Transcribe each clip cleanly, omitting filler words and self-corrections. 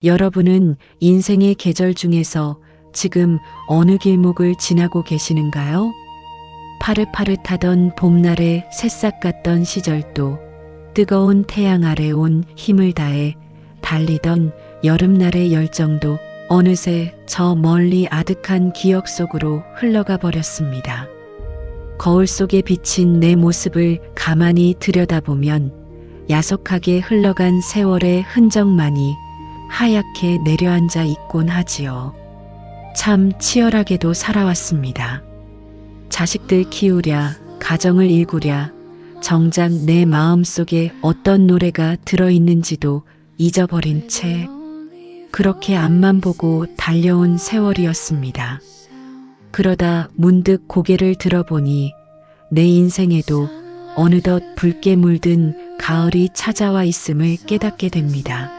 여러분은 인생의 계절 중에서 지금 어느 길목을 지나고 계시는가요? 파릇파릇하던 봄날의 새싹 같던 시절도 뜨거운 태양 아래 온 힘을 다해 달리던 여름날의 열정도 어느새 저 멀리 아득한 기억 속으로 흘러가 버렸습니다. 거울 속에 비친 내 모습을 가만히 들여다보면 야속하게 흘러간 세월의 흔적만이 하얗게 내려앉아 있곤 하지요. 참 치열하게도 살아왔습니다. 자식들 키우랴, 가정을 일구랴, 정작 내 마음속에 어떤 노래가 들어있는지도 잊어버린 채 그렇게 앞만 보고 달려온 세월이었습니다. 그러다 문득 고개를 들어보니 내 인생에도 어느덧 붉게 물든 가을이 찾아와 있음을 깨닫게 됩니다.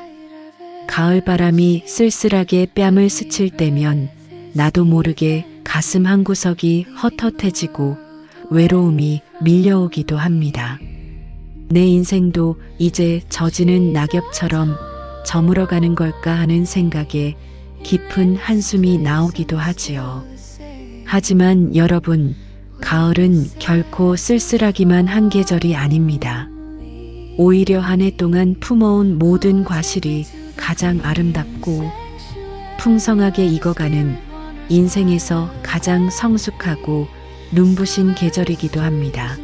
가을 바람이 쓸쓸하게 뺨을 스칠 때면 나도 모르게 가슴 한구석이 헛헛해지고 외로움이 밀려오기도 합니다. 내 인생도 이제 젖이는 낙엽처럼 저물어가는 걸까 하는 생각에 깊은 한숨이 나오기도 하지요. 하지만 여러분, 가을은 결코 쓸쓸하기만 한 계절이 아닙니다. 오히려 한 해 동안 품어온 모든 과실이 가장 아름답고 풍성하게 익어가는 인생에서 가장 성숙하고 눈부신 계절이기도 합니다.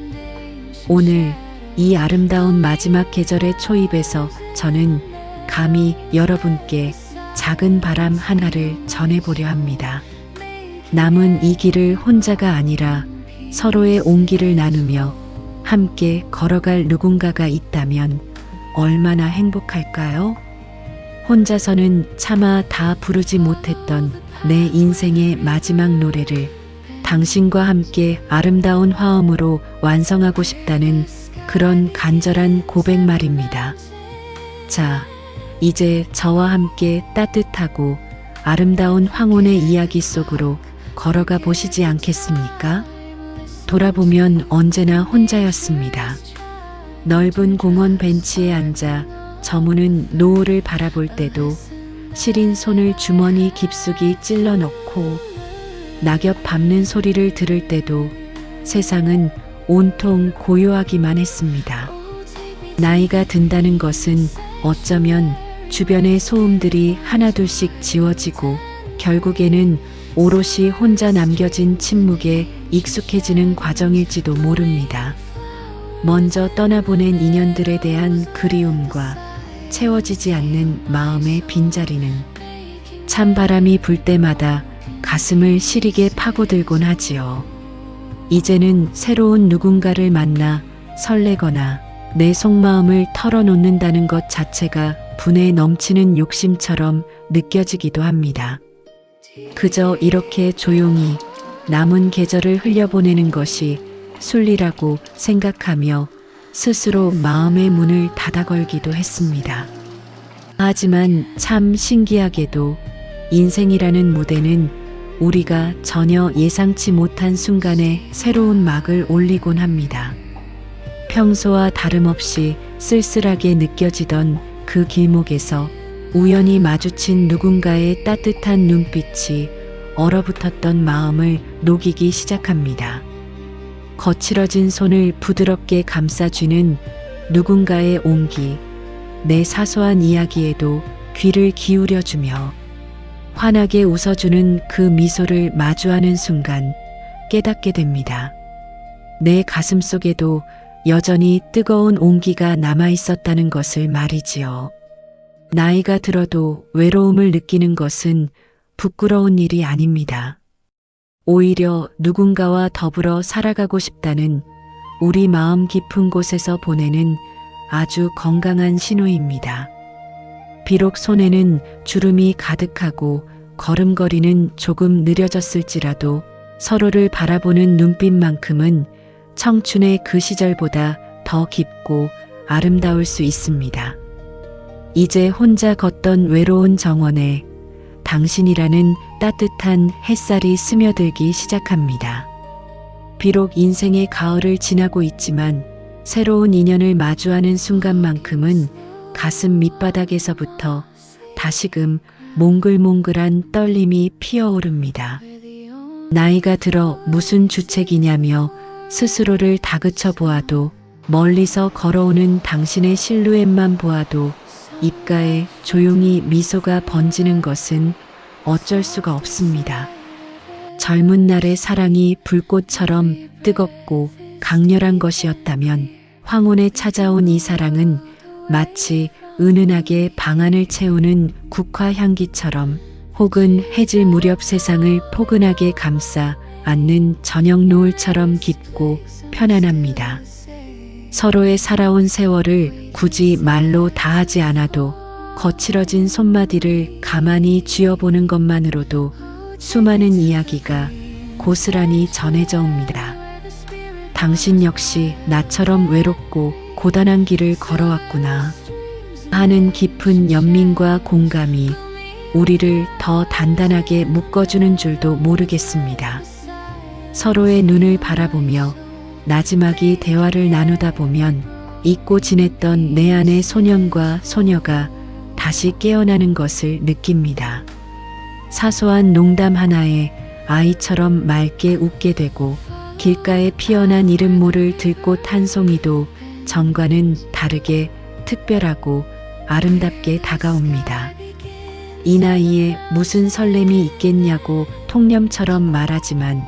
오늘 이 아름다운 마지막 계절의 초입에서 저는 감히 여러분께 작은 바람 하나를 전해보려 합니다. 남은 이 길을 혼자가 아니라 서로의 온기를 나누며 함께 걸어갈 누군가가 있다면 얼마나 행복할까요? 혼자서는 차마 다 부르지 못했던 내 인생의 마지막 노래를 당신과 함께 아름다운 화음으로 완성하고 싶다는 그런 간절한 고백 말입니다. 자, 이제 저와 함께 따뜻하고 아름다운 황혼의 이야기 속으로 걸어가 보시지 않겠습니까? 돌아보면 언제나 혼자였습니다. 넓은 공원 벤치에 앉아 저무는 노을을 바라볼 때도 시린 손을 주머니 깊숙이 찔러 넣고 낙엽 밟는 소리를 들을 때도 세상은 온통 고요하기만 했습니다. 나이가 든다는 것은 어쩌면 주변의 소음들이 하나둘씩 지워지고 결국에는 오롯이 혼자 남겨진 침묵에 익숙해지는 과정일지도 모릅니다. 먼저 떠나보낸 인연들에 대한 그리움과 채워지지 않는 마음의 빈자리는 찬바람이 불 때마다 가슴을 시리게 파고들곤 하지요. 이제는 새로운 누군가를 만나 설레거나 내 속마음을 털어놓는다는 것 자체가 분에 넘치는 욕심처럼 느껴지기도 합니다. 그저 이렇게 조용히 남은 계절을 흘려보내는 것이 순리라고 생각하며 스스로 마음의 문을 닫아걸기도 했습니다. 하지만 참 신기하게도 인생이라는 무대는 우리가 전혀 예상치 못한 순간에 새로운 막을 올리곤 합니다. 평소와 다름없이 쓸쓸하게 느껴지던 그 길목에서 우연히 마주친 누군가의 따뜻한 눈빛이 얼어붙었던 마음을 녹이기 시작합니다. 거칠어진 손을 부드럽게 감싸주는 누군가의 온기, 내 사소한 이야기에도 귀를 기울여주며 환하게 웃어주는 그 미소를 마주하는 순간 깨닫게 됩니다. 내 가슴 속에도 여전히 뜨거운 온기가 남아 있었다는 것을 말이지요. 나이가 들어도 외로움을 느끼는 것은 부끄러운 일이 아닙니다. 오히려 누군가와 더불어 살아가고 싶다는 우리 마음 깊은 곳에서 보내는 아주 건강한 신호입니다. 비록 손에는 주름이 가득하고 걸음걸이는 조금 느려졌을지라도 서로를 바라보는 눈빛만큼은 청춘의 그 시절보다 더 깊고 아름다울 수 있습니다. 이제 혼자 걷던 외로운 정원에 당신이라는 따뜻한 햇살이 스며들기 시작합니다. 비록 인생의 가을을 지나고 있지만 새로운 인연을 마주하는 순간만큼은 가슴 밑바닥에서부터 다시금 몽글몽글한 떨림이 피어오릅니다. 나이가 들어 무슨 주책이냐며 스스로를 다그쳐 보아도, 멀리서 걸어오는 당신의 실루엣만 보아도 입가에 조용히 미소가 번지는 것은 어쩔 수가 없습니다. 젊은 날의 사랑이 불꽃처럼 뜨겁고 강렬한 것이었다면 황혼에 찾아온 이 사랑은 마치 은은하게 방안을 채우는 국화향기처럼, 혹은 해질 무렵 세상을 포근하게 감싸 안는 저녁 노을처럼 깊고 편안합니다. 서로의 살아온 세월을 굳이 말로 다하지 않아도 거칠어진 손마디를 가만히 쥐어보는 것만으로도 수많은 이야기가 고스란히 전해져 옵니다. 당신 역시 나처럼 외롭고 고단한 길을 걸어왔구나 하는 깊은 연민과 공감이 우리를 더 단단하게 묶어주는 줄도 모르겠습니다. 서로의 눈을 바라보며 나지막이 대화를 나누다 보면 잊고 지냈던 내 안의 소년과 소녀가 다시 깨어나는 것을 느낍니다. 사소한 농담 하나에 아이처럼 맑게 웃게 되고, 길가에 피어난 이름 모를 들꽃 한 송이도 전과는 다르게 특별하고 아름답게 다가옵니다. 이 나이에 무슨 설렘이 있겠냐고 통념처럼 말하지만,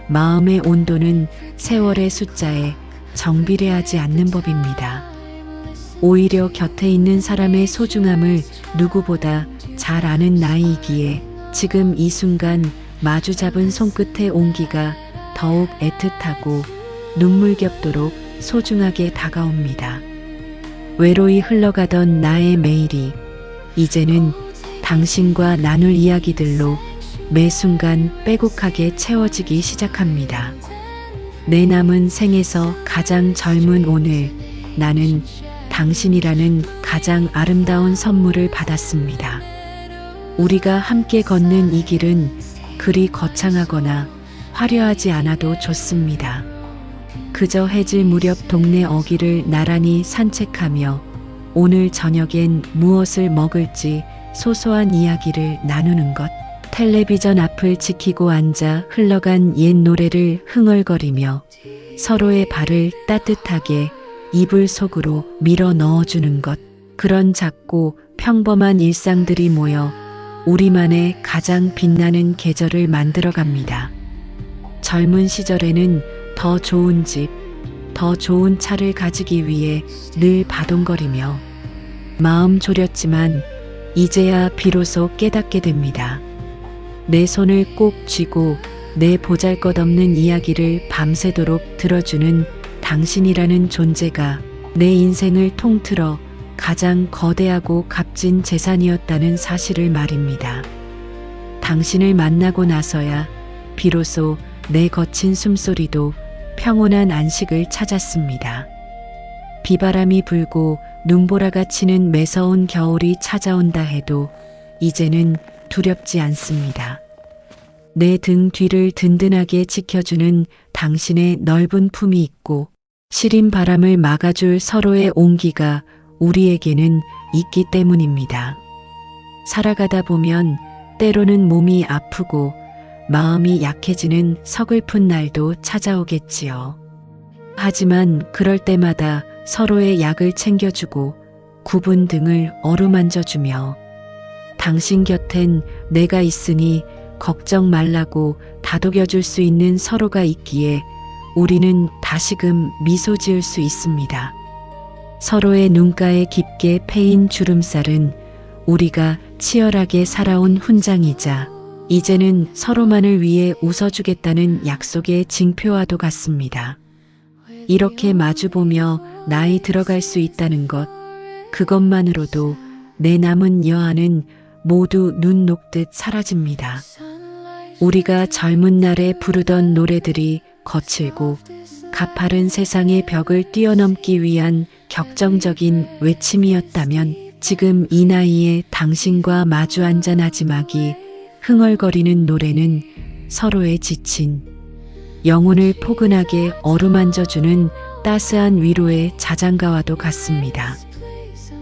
마음의 온도는 세월의 숫자에 정비례하지 않는 법입니다. 오히려 곁에 있는 사람의 소중함을 누구보다 잘 아는 나이이기에 지금 이 순간 마주 잡은 손끝의 온기가 더욱 애틋하고 눈물겹도록 소중하게 다가옵니다. 외로이 흘러가던 나의 매일이 이제는 당신과 나눌 이야기들로 매 순간 빼곡하게 채워지기 시작합니다. 내 남은 생에서 가장 젊은 오늘, 나는 당신이라는 가장 아름다운 선물을 받았습니다. 우리가 함께 걷는 이 길은 그리 거창하거나 화려하지 않아도 좋습니다. 그저 해질 무렵 동네 어귀를 나란히 산책하며 오늘 저녁엔 무엇을 먹을지 소소한 이야기를 나누는 것, 텔레비전 앞을 지키고 앉아 흘러간 옛 노래를 흥얼거리며 서로의 발을 따뜻하게 이불 속으로 밀어 넣어주는 것, 그런 작고 평범한 일상들이 모여 우리만의 가장 빛나는 계절을 만들어갑니다. 젊은 시절에는 더 좋은 집, 더 좋은 차를 가지기 위해 늘 바동거리며 마음 졸였지만 이제야 비로소 깨닫게 됩니다. 내 손을 꼭 쥐고 내 보잘것없는 이야기를 밤새도록 들어주는 당신이라는 존재가 내 인생을 통틀어 가장 거대하고 값진 재산이었다는 사실을 말입니다. 당신을 만나고 나서야 비로소 내 거친 숨소리도 평온한 안식을 찾았습니다. 비바람이 불고 눈보라가 치는 매서운 겨울이 찾아온다 해도 이제는 두렵지 않습니다. 내 등 뒤를 든든하게 지켜주는 당신의 넓은 품이 있고, 시린 바람을 막아줄 서로의 온기가 우리에게는 있기 때문입니다. 살아가다 보면 때로는 몸이 아프고 마음이 약해지는 서글픈 날도 찾아오겠지요. 하지만 그럴 때마다 서로의 약을 챙겨주고 굽은 등을 어루만져주며 당신 곁엔 내가 있으니 걱정 말라고 다독여줄 수 있는 서로가 있기에 우리는 다시금 미소 지을 수 있습니다. 서로의 눈가에 깊게 패인 주름살은 우리가 치열하게 살아온 훈장이자 이제는 서로만을 위해 웃어주겠다는 약속의 징표와도 같습니다. 이렇게 마주보며 나이 들어갈 수 있다는 것, 그것만으로도 내 남은 여한은 모두 눈 녹듯 사라집니다. 우리가 젊은 날에 부르던 노래들이 거칠고 가파른 세상의 벽을 뛰어넘기 위한 격정적인 외침이었다면 지금 이 나이에 당신과 마주 앉아 나지막이 흥얼거리는 노래는 서로의 지친 영혼을 포근하게 어루만져주는 따스한 위로의 자장가와도 같습니다.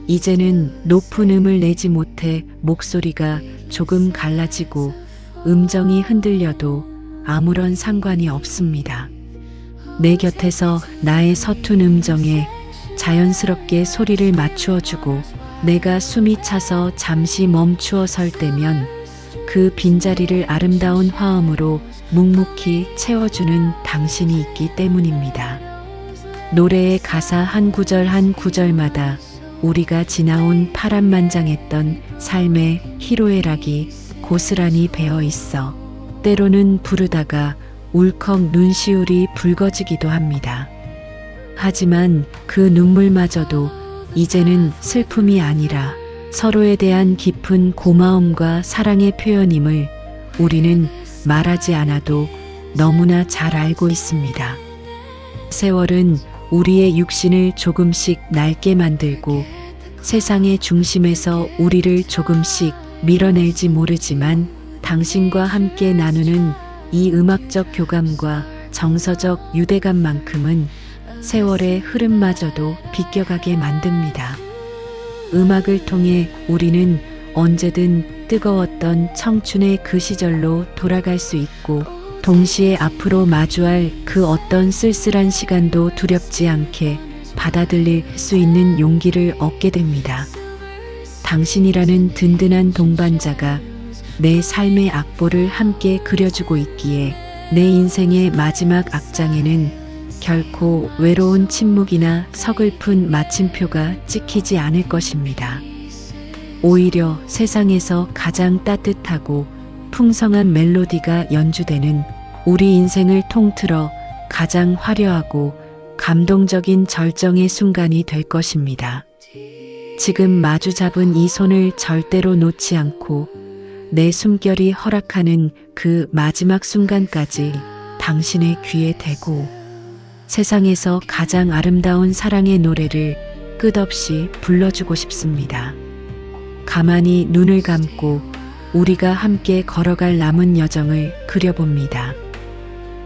이제는 높은 음을 내지 못해 목소리가 조금 갈라지고 음정이 흔들려도 아무런 상관이 없습니다. 내 곁에서 나의 서툰 음정에 자연스럽게 소리를 맞추어주고 내가 숨이 차서 잠시 멈추어 설 때면 그 빈자리를 아름다운 화음으로 묵묵히 채워주는 당신이 있기 때문입니다. 노래의 가사 한 구절 한 구절마다 우리가 지나온 파란만장했던 삶의 희로애락이 고스란히 배어 있어 때로는 부르다가 울컥 눈시울이 붉어지기도 합니다. 하지만 그 눈물마저도 이제는 슬픔이 아니라 서로에 대한 깊은 고마움과 사랑의 표현임을 우리는 말하지 않아도 너무나 잘 알고 있습니다. 세월은 우리의 육신을 조금씩 낡게 만들고 세상의 중심에서 우리를 조금씩 밀어낼지 모르지만 당신과 함께 나누는 이 음악적 교감과 정서적 유대감만큼은 세월의 흐름마저도 비껴가게 만듭니다. 음악을 통해 우리는 언제든 뜨거웠던 청춘의 그 시절로 돌아갈 수 있고 동시에 앞으로 마주할 그 어떤 쓸쓸한 시간도 두렵지 않게 받아들일 수 있는 용기를 얻게 됩니다. 당신이라는 든든한 동반자가 내 삶의 악보를 함께 그려주고 있기에 내 인생의 마지막 악장에는 결코 외로운 침묵이나 서글픈 마침표가 찍히지 않을 것입니다. 오히려 세상에서 가장 따뜻하고 풍성한 멜로디가 연주되는 우리 인생을 통틀어 가장 화려하고 감동적인 절정의 순간이 될 것입니다. 지금 마주 잡은 이 손을 절대로 놓지 않고 내 숨결이 허락하는 그 마지막 순간까지 당신의 귀에 대고 세상에서 가장 아름다운 사랑의 노래를 끝없이 불러주고 싶습니다. 가만히 눈을 감고 우리가 함께 걸어갈 남은 여정을 그려봅니다.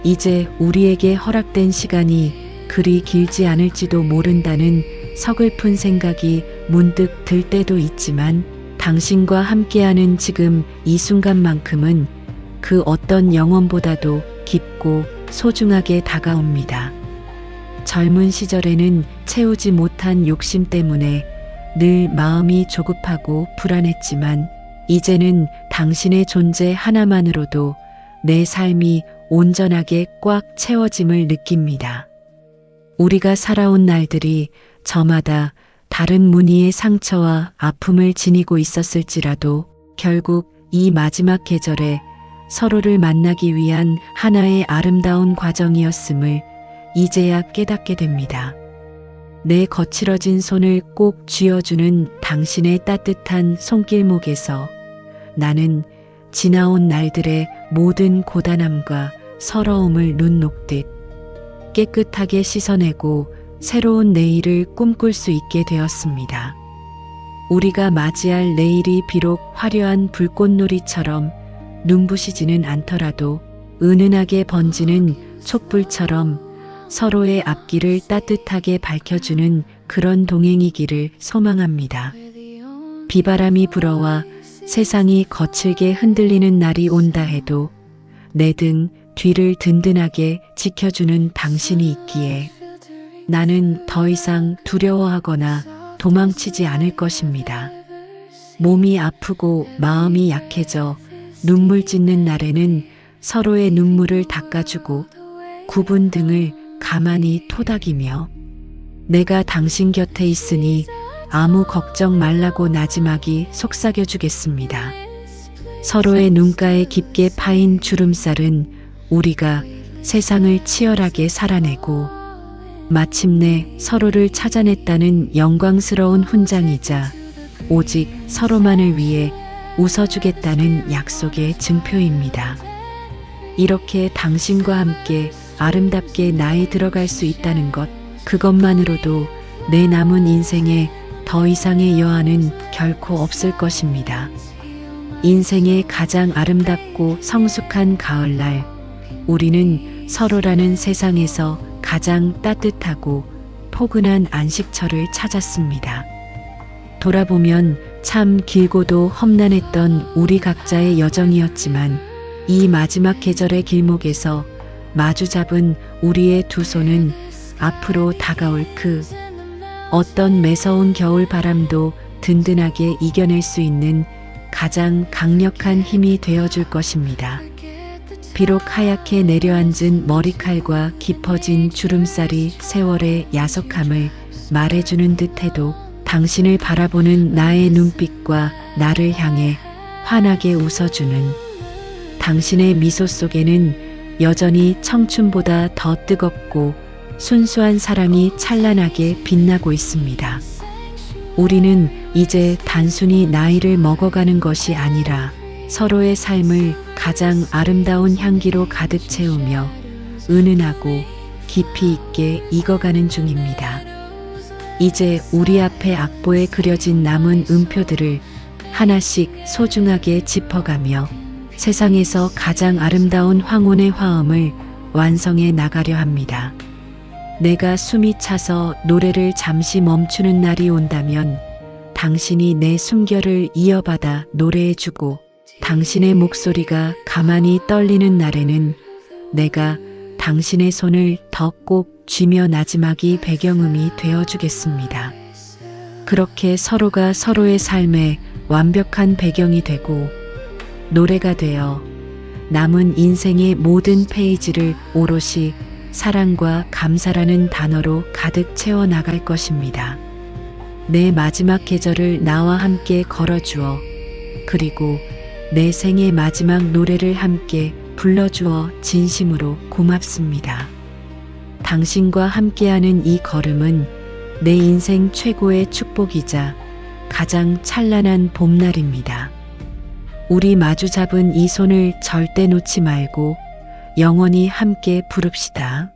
이제 우리에게 허락된 시간이 그리 길지 않을지도 모른다는 서글픈 생각이 문득 들 때도 있지만 당신과 함께하는 지금 이 순간만큼은 그 어떤 영혼보다도 깊고 소중하게 다가옵니다. 젊은 시절에는 채우지 못한 욕심 때문에 늘 마음이 조급하고 불안했지만 이제는 당신의 존재 하나만으로도 내 삶이 온전하게 꽉 채워짐을 느낍니다. 우리가 살아온 날들이 저마다 다른 무늬의 상처와 아픔을 지니고 있었을지라도 결국 이 마지막 계절에 서로를 만나기 위한 하나의 아름다운 과정이었음을 이제야 깨닫게 됩니다. 내 거칠어진 손을 꼭 쥐어주는 당신의 따뜻한 손길목에서 나는 지나온 날들의 모든 고단함과 서러움을 눈 녹듯 깨끗하게 씻어내고 새로운 내일을 꿈꿀 수 있게 되었습니다. 우리가 맞이할 내일이 비록 화려한 불꽃놀이처럼 눈부시지는 않더라도 은은하게 번지는 촛불처럼 서로의 앞길을 따뜻하게 밝혀주는 그런 동행이기를 소망합니다. 비바람이 불어와 세상이 거칠게 흔들리는 날이 온다 해도 내 등 뒤를 든든하게 지켜주는 당신이 있기에 나는 더 이상 두려워하거나 도망치지 않을 것입니다. 몸이 아프고 마음이 약해져 눈물 짓는 날에는 서로의 눈물을 닦아주고 굽은 등을 가만히 토닥이며 내가 당신 곁에 있으니 아무 걱정 말라고 나지막이 속삭여주겠습니다. 서로의 눈가에 깊게 파인 주름살은 우리가 세상을 치열하게 살아내고 마침내 서로를 찾아냈다는 영광스러운 훈장이자 오직 서로만을 위해 웃어주겠다는 약속의 증표입니다. 이렇게 당신과 함께 아름답게 나이 들어갈 수 있다는 것, 그것만으로도 내 남은 인생에 더 이상의 여한은 결코 없을 것입니다. 인생의 가장 아름답고 성숙한 가을날, 우리는 서로라는 세상에서 가장 따뜻하고 포근한 안식처를 찾았습니다. 돌아보면 참 길고도 험난했던 우리 각자의 여정이었지만 이 마지막 계절의 길목에서 마주 잡은 우리의 두 손은 앞으로 다가올 그 어떤 매서운 겨울 바람도 든든하게 이겨낼 수 있는 가장 강력한 힘이 되어줄 것입니다. 비록 하얗게 내려앉은 머리칼과 깊어진 주름살이 세월의 야속함을 말해주는 듯해도 당신을 바라보는 나의 눈빛과 나를 향해 환하게 웃어주는 당신의 미소 속에는 여전히 청춘보다 더 뜨겁고 순수한 사랑이 찬란하게 빛나고 있습니다. 우리는 이제 단순히 나이를 먹어가는 것이 아니라 서로의 삶을 가장 아름다운 향기로 가득 채우며 은은하고 깊이 있게 익어가는 중입니다. 이제 우리 앞에 악보에 그려진 남은 음표들을 하나씩 소중하게 짚어가며 세상에서 가장 아름다운 황혼의 화음을 완성해 나가려 합니다. 내가 숨이 차서 노래를 잠시 멈추는 날이 온다면 당신이 내 숨결을 이어받아 노래해주고 당신의 목소리가 가만히 떨리는 날에는 내가 당신의 손을 더 꼭 쥐며 나지막이 배경음이 되어주겠습니다. 그렇게 서로가 서로의 삶에 완벽한 배경이 되고 노래가 되어 남은 인생의 모든 페이지를 오롯이 사랑과 감사라는 단어로 가득 채워 나갈 것입니다. 내 마지막 계절을 나와 함께 걸어주어 그리고 내 생의 마지막 노래를 함께 불러주어 진심으로 고맙습니다. 당신과 함께하는 이 걸음은 내 인생 최고의 축복이자 가장 찬란한 봄날입니다. 우리 마주 잡은 이 손을 절대 놓지 말고 영원히 함께 부릅시다.